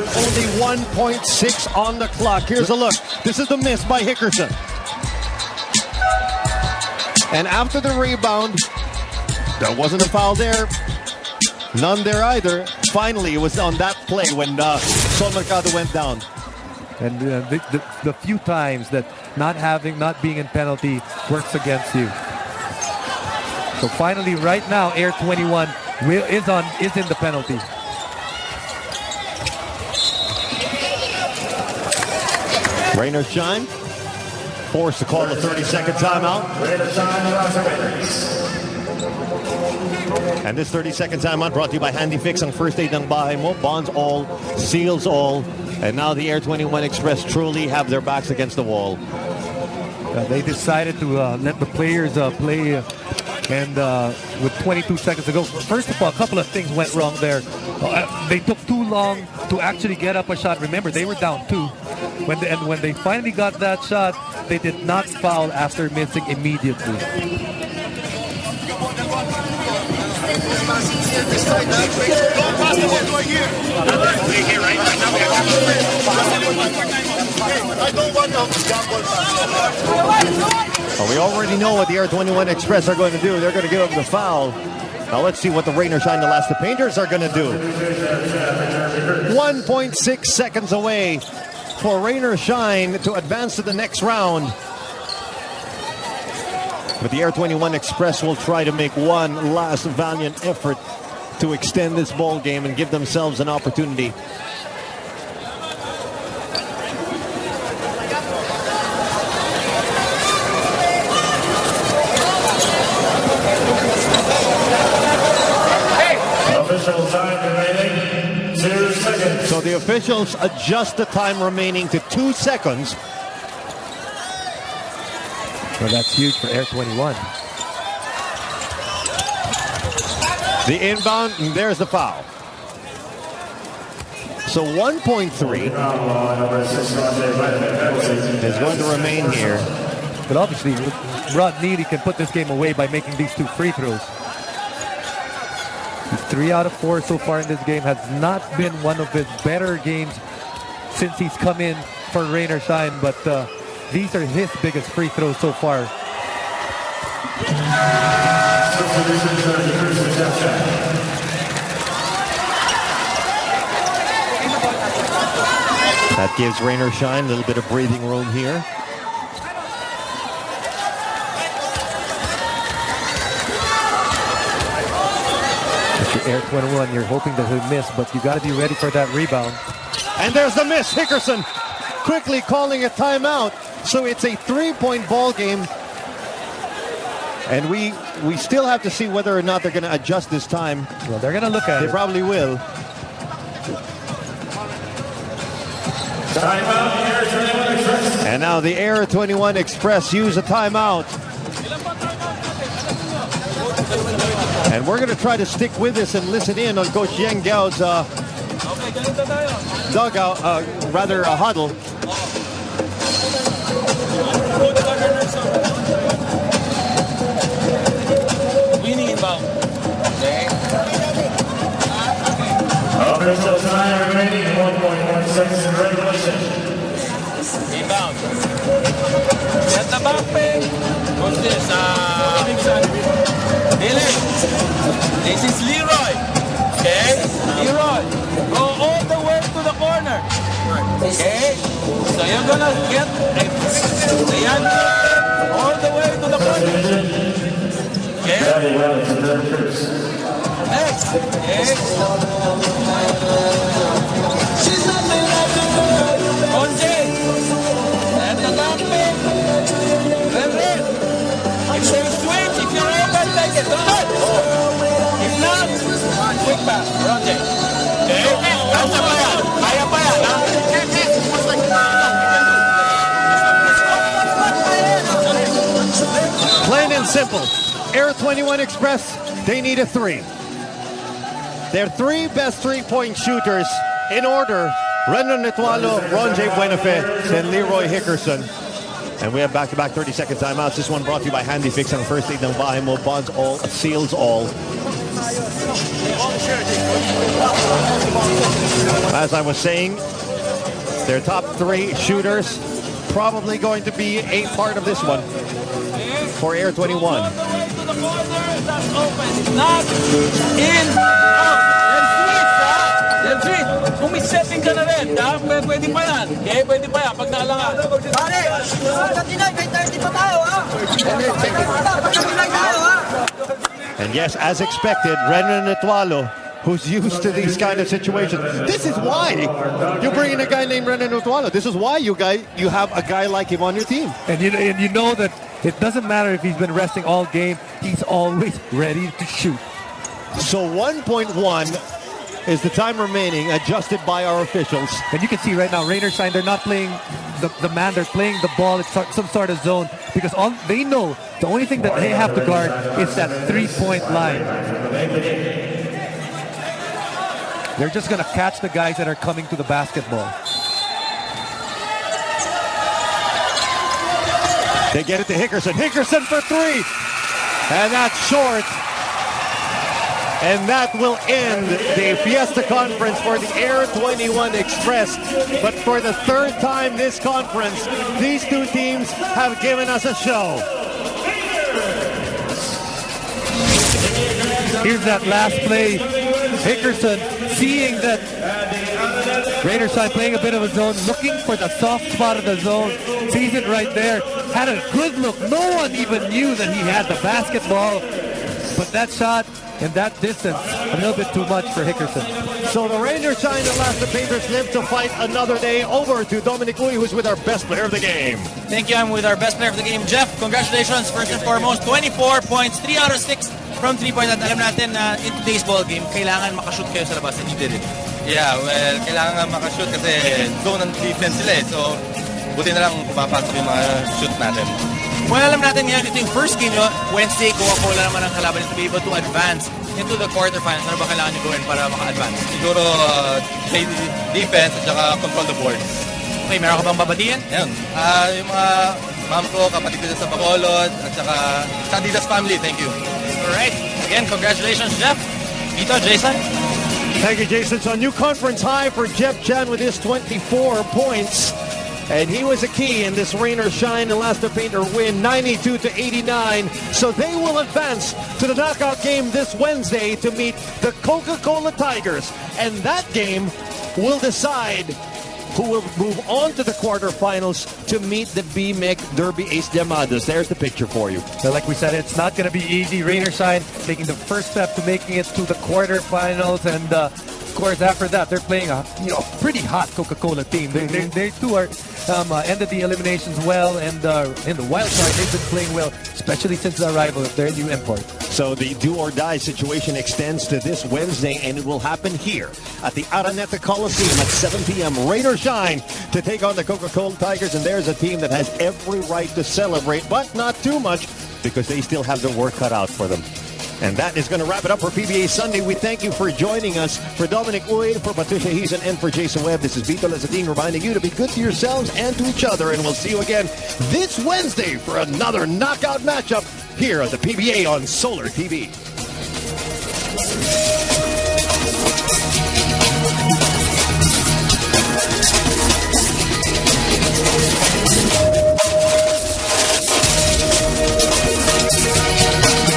with only 1.6 on the clock. Here's a look. This is the miss by Hickerson. And after the rebound, there wasn't a foul there. None there either. Finally, it was on that play when Sol Mercado went down. And the few times that not being in penalty works against you. So finally, right now, Air21 is in the penalty. Rain or shine, forced to call a 30-second timeout. And this 30-second timeout brought to you by Handy Fix ang first aid ng bahay mo. Bonds all, seals all. And now the Air21 Express truly have their backs against the wall. They decided to let the players play. And with 22 seconds to go, first of all, a couple of things went wrong there. They took too long to actually get up a shot. Remember, they were down 2. When they finally got that shot, they did not foul after missing immediately. Well, we already know what the Air21 Express are going to do. They're going to give them the foul. Now let's see what the Rain or Shine Elasto Painters are going to do. 1.6 seconds away for Rain or Shine to advance to the next round. But the Air21 Express will try to make one last valiant effort to extend this ball game and give themselves an opportunity. Official time remaining 2 seconds. So the officials adjust the time remaining to 2 seconds. Well, that's huge for Air21. The inbound, and there's the foul. So 1.3 is going to remain here. But obviously, Rod Nealy can put this game away by making these 2 free throws. 3 out of 4 so far in this game. Has not been one of his better games since he's come in for Rain or Shine, but these are his biggest free throws so far. That gives Rain or Shine a little bit of breathing room here. Air21, you're hoping that he'll miss, but you got to be ready for that rebound. And there's the miss. Hickerson quickly calling a timeout. So it's a 3-point ball game. And we still have to see whether or not they're going to adjust this time. Well, they're going to look at it. They probably will. And now the Air21 Express use a timeout. And we're going to try to stick with this and listen in on Coach Yang Gao's dugout, huddle. Winning inbound. Okay. Official time remaining 1.1 seconds in regulation. Inbound. Get the back pick. What's this? Dylan. This is Leroy. Okay? Leroy. Go all the way to the corner. Okay? So you're gonna get all the way to the corner. Okay? Next. Okay? Onjay. And the back pick. Red. If they switch, if you're able, take it. If not, quick pass. Ronjay. Okay? Kaya pa yan, ha? Plain and simple. Air21 Express, they need a 3. Their 3 best 3-point shooters in order: Rendon Netualo, Ronjay Buenafe, then Leroy Hickerson. And we have back-to-back 30-second timeouts. This one brought to you by Handy Fix ang first aid ng bahay mo. Bonds all, seals all. As I was saying, their top 3 shooters probably going to be a part of this one for Air21. That's open. Not in. Del sweet. Kung may setting ka na rin, pwede pa yan. Okay, pwede pa yan. Pag naalangan. Pare, may 30 pa tayo, ha? And yes, as expected, Renan Natualo, who's used to these kind of situations. This is why you bring in a guy named Renan Natualo. This is why you have a guy like him on your team. And you know that it doesn't matter if he's been resting all game. He's always ready to shoot. So 1.1 is the time remaining, adjusted by our officials. And you can see right now, Rainer Shine, they're not playing the man, they're playing the ball. It's some sort of zone because all they know, the only thing that they have to guard is that 3-point line. They're just going to catch the guys that are coming to the basketball. They get it to Hickerson. Hickerson for 3. And that's short. And that will end the Fiesta Conference for the Air21 Express. But for the 3rd time this conference, these 2 teams have given us a show. Here's that last play. Hickerson, seeing that Rainer Shine playing a bit of a zone, looking for the soft spot of the zone, sees it right there, had a good look. No one even knew that he had the basketball. But that shot in that distance, a little bit too much for Hickerson. So the Rainer Shine and Elasto Painters live to fight another day. Over to Dominic Uy, who's with our best player of the game. Thank you. I'm with our best player of the game, Jeff. Congratulations, first and foremost. 24 points, 3 out of 6 from 3-point. At alam natin na in today's ball game, kailangan makashoot kayo sa labas, and you did it. Yeah, well, kailangan nga makashoot kasi zone ng defense sila eh. So, buti na lang pumapasok yung mga shoot natin. Well, alam natin ngayon, ito yung first game nyo. Wednesday, Coca-Cola naman ang kalaban to be able to advance into the quarterfinals. Ano ba kailangan nyo gawin para maka-advance? Siguro, play defense at saka control the board. Okay, meron ka bang babatiin? Ayun. Yung mga mom ko, kapatid ko sa Bacolod, at saka sa Adidas family, thank you. Alright. Again, congratulations, Jeff. Dito, Jason. Thank you, Jason. So a new conference high for Jeff Chan with his 24 points. And he was a key in this Rainer Shine Elasto Painter win, 92-89. So they will advance to the knockout game this Wednesday to meet the Coca-Cola Tigers. And that game will decide who will move on to the quarterfinals to meet the B-Meg Derby Ace Llamados. There's the picture for you. So like we said, it's not going to be easy. Rainer Shine taking the first step to making it to the quarterfinals, and of course after that they're playing a pretty hot Coca-Cola team. They too are ended the eliminations well, and in the wild card they've been playing well, especially since the arrival of their new import. So the do-or-die situation extends to this Wednesday, and it will happen here at the Araneta Coliseum at 7 p.m. Rainer Shine to take on the Coca-Cola Tigers, and there's a team that has every right to celebrate, but not too much because they still have their work cut out for them. And that is going to wrap it up for PBA Sunday. We thank you for joining us. For Dominic Uy, for Patricia Heason, and for Jason Webb, this is Vito Lazadin reminding you to be good to yourselves and to each other. And we'll see you again this Wednesday for another knockout matchup here at the PBA on Solar TV.